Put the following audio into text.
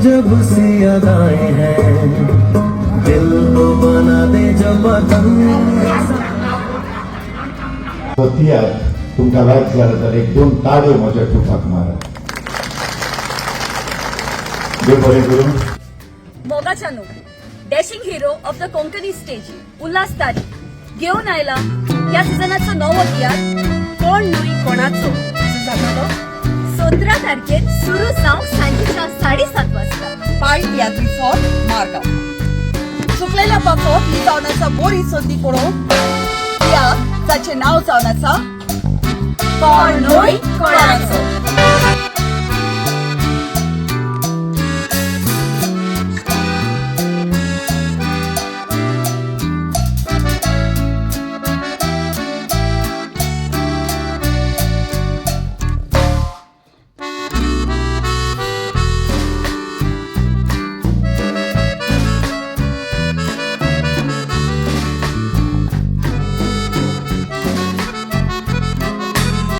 जब सी अदाएं हैं, दिल को बना दे जब होती आहे तुमका लाईक झालं तर एक दोन ताळे माझ्या टुकात मारा. देव बरे करू. Moga Chanu dashing hero of the Konkani stage Ulhas तारी घेऊन आयला या सिजनाचं नवं गियार कोण न्हय कोणाचो जातलो 17 तारखेर सुरू जावंक सांजेच्या 7:30 वाजता पाय तियात्रीचो मार्गांव. चुकलेल्या पाखोक ही जावन आसा बरी संदी पळोवंक या जाचें नांव जावन आसा कोण न्हय कोणाचो.